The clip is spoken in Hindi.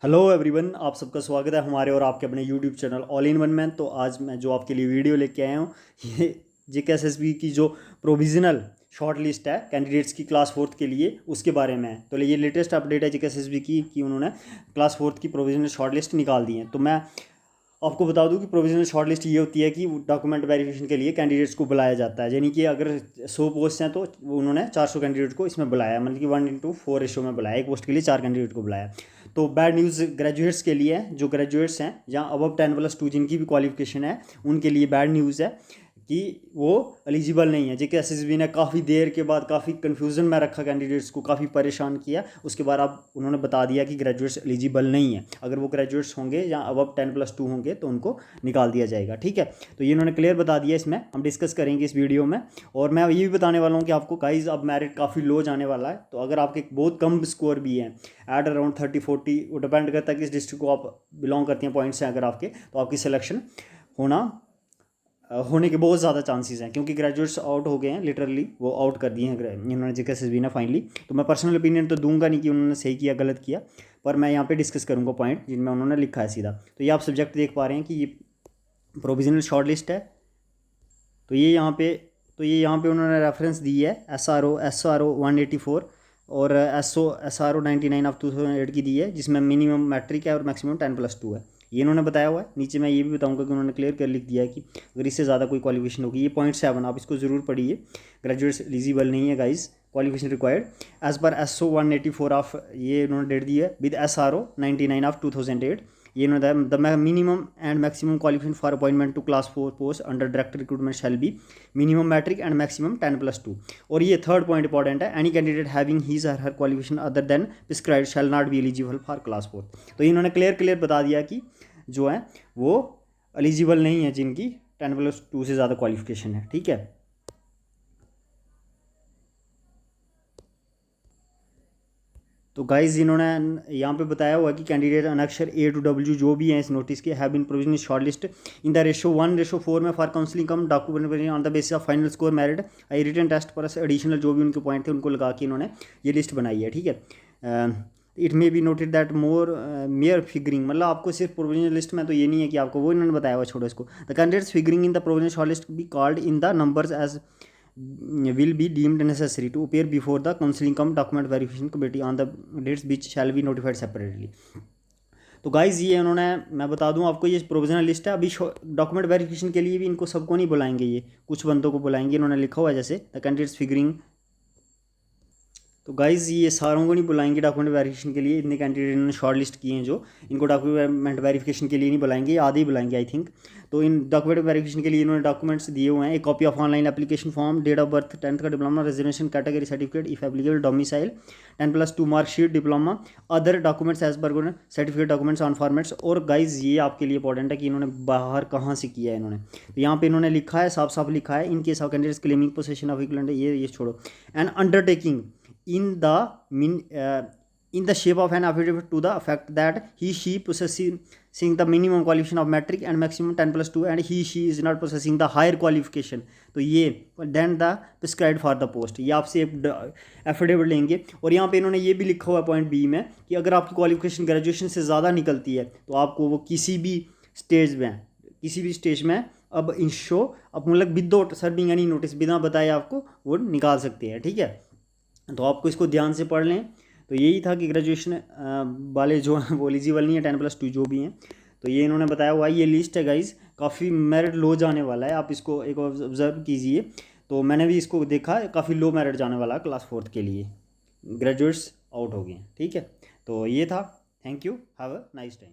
हेलो एवरीवन, आप सबका स्वागत है हमारे और आपके अपने YouTube channel all in one man. तो आज मैं जो आपके लिए वीडियो लेके आया हूँ ये जेकेएसएसबी की जो प्रोविज़नल शॉर्ट लिस्ट है कैंडिडेट्स की क्लास फोर्थ के लिए उसके बारे में है। तो ये लेटेस्ट अपडेट है जेकेएसएसबी की कि उन्होंने क्लास फोर्थ की प्रोविज़नल शॉर्ट लिस्ट निकाल दी है। तो मैं आपको बता दूं कि प्रोविजनल शॉर्ट लिस्ट ये होती है कि डॉक्यूमेंट वेरिफिकेशन के लिए कैंडिडेट्स को बुलाया जाता है। यानी कि अगर 100 पोस्ट हैं तो उन्होंने 400 कैंडिडेट को इसमें बुलाया, मतलब कि 1:4 रेशो में बुलाया, एक पोस्ट के लिए 4 कैंडिडेट को बुलाया। तो बैड न्यूज़ ग्रेजुएट्स के लिए है, जो ग्रेजुएट्स हैं जहाँ अबव 10+2 जिनकी भी क्वालिफिकेशन है उनके लिए बैड न्यूज़ है कि वो एलिजिबल नहीं है। जेकेएसएसबी ने काफ़ी देर के बाद काफ़ी कन्फ्यूज़न में रखा, कैंडिडेट्स को काफ़ी परेशान किया। उसके बाद अब उन्होंने बता दिया कि ग्रेजुएट्स एलिजिबल नहीं है। अगर वो ग्रेजुएट्स होंगे या अबव 10+2 होंगे तो उनको निकाल दिया जाएगा। ठीक है, तो ये उन्होंने क्लियर बता दिया। इसमें हम डिस्कस करेंगे इस वीडियो में। और मैं ये भी बताने वाला हूँ कि आपको गाइस अब मेरिट काफ़ी लो जाने वाला है। तो अगर आपके बहुत कम स्कोर भी हैं एट अराउंड 30-40, वो डिपेंड करता है कि इस डिस्ट्रिक्ट को आप बिलोंग करते हैं, पॉइंट्स हैं अगर आपके, तो आपकी सिलेक्शन होने के बहुत ज़्यादा चांसेस हैं, क्योंकि ग्रेजुएट्स आउट हो गए हैं, लिटरली वो आउट कर दिए हैं इन्होंने जेकेएसएसबी ने फाइनली। तो मैं पर्सनल ओपिनियन तो दूंगा नहीं कि उन्होंने सही किया गलत किया, पर मैं यहाँ पे डिस्कस करूँगा पॉइंट जिनमें उन्होंने लिखा है सीधा। तो ये आप सब्जेक्ट देख पा रहे हैं कि ये प्रोविजनल शॉर्ट लिस्ट है। तो ये यहाँ पे उन्होंने रेफरेंस दी है SRO 184 और SRO 99 ऑफ 2008 की दी है, जिसमें मिनिमम मैट्रिक है और मैक्सिमम 10+2 है। ये इन्होंने बताया हुआ है। नीचे मैं ये भी बताऊंगा कि उन्होंने क्लियर कर लिख दिया है कि अगर इससे ज़्यादा कोई क्वालिफिकेशन होगी, ये .7, आप इसको ज़रूर पढ़िए। ग्रेजुएट्स एलिजिबल नहीं है guys, qualification required as per SO 184 of, ये उन्होंने डेट दी है, विद SRO 99 ऑफ 2008। ये the minimum and maximum qualification for appointment to class 4 post under direct recruitment shall be minimum matric and maximum 10+2। और ये थर्ड पॉइंट इंपॉर्टेंट है, any candidate having his or her qualification other than prescribed shall not be eligible for class 4। तो इन्होंने क्लियर बता दिया कि जो है वो एलिजिबल नहीं है जिनकी 10+2 से ज़्यादा क्वालिफिकेशन है। ठीक है, तो गाइज इन्होंने यहाँ पे बताया हुआ कि candidate annexure A to W जो भी हैं इस नोटिस के have been provisionally short list in the ratio 1:4 में for counselling cum document on the basis of final score merit आई रिटन टेस्ट पर एडिशनल जो भी उनके पॉइंट थे उनको लगा के इन्होंने ये लिस्ट बनाई है। ठीक है, it may be noted that mayor figuring, मतलब आपको सिर्फ प्रोविजनल लिस्ट में तो ये नहीं है कि आपको वो इन्होंने बताया हुआ, छोड़ो इसको। The candidates figuring in the provisional short list be called in the numbers as will be deemed necessary to appear before the counseling cum document verification committee on the dates which shall be notified separately। तो गाइज ये उन्होंने, मैं बता दूं आपको, ये प्रोविजनल लिस्ट है। अभी डॉक्यूमेंट वेरिफिकेशन के लिए भी इनको सबको नहीं बुलाएंगे, ये कुछ बंदों को बुलाएंगे। इन्होंने लिखा हुआ है जैसे द कैंडिडेट्स फिगरिंग। तो गाइज़ ये सारों को नहीं बुलाएंगे डॉक्यूमेंट वेरिफिकेशन के लिए। इतने कैंडिडेट इन्होंने शॉर्ट लिस्ट किए हैं जो, इनको डॉक्यूमेंट वेरिफिकेशन के लिए नहीं बुलाएंगे, आधे ही बुलाएंगे आई थिंक। तो इन डॉक्यूमेंट वेरिफिकेशन के लिए इन्होंने डॉक्यूमेंट्स दिए हुए हैं, एक copy of online application form, date of birth, 10th का diploma, reservation category certificate if applicable, domicile, 10+2 marksheet, diploma, other documents as per certificate documents on formats. और गाइज ये आपके लिए इंपॉर्टेंट है कि इन्होंने बाहर कहाँ से किया है इन्होंने। तो यहाँ पे इन्होंने लिखा है, साफ साफ लिखा है, in case of candidates claiming possession of equivalent, ये छोड़ो, and undertaking in the shape of an affidavit to the effect that he/she possessing the minimum qualification of metric and maximum 10+2 and he/she is not possessing the higher qualification, तो ये then the prescribed for the post, ये आपसे एफिडेविट लेंगे। और यहाँ पे इन्होंने ये भी लिखा हुआ है पॉइंट बी में कि अगर आपकी क्वालिफिकेशन ग्रेजुएशन से ज़्यादा निकलती है तो आपको वो किसी भी स्टेज में अब इंशो अब मतलब विदाउट सर्विंग एनी नोटिस, बिना बताए आपको वो निकाल सकते हैं। ठीक है, तो आपको इसको ध्यान से पढ़ लें। तो यही था कि ग्रेजुएशन वाले जो हैं वो एलिजिबल नहीं है, 10+2 जो भी हैं। तो ये इन्होंने बताया हुआ है, ये लिस्ट है गाइज, काफ़ी मेरिट लो जाने वाला है, आप इसको एक ऑब्जर्व कीजिए। तो मैंने भी इसको देखा, काफ़ी लो मेरिट जाने वाला है क्लास 4 के लिए, ग्रेजुएट्स आउट हो गए हैं। ठीक है, तो ये था। Thank you, have a nice time.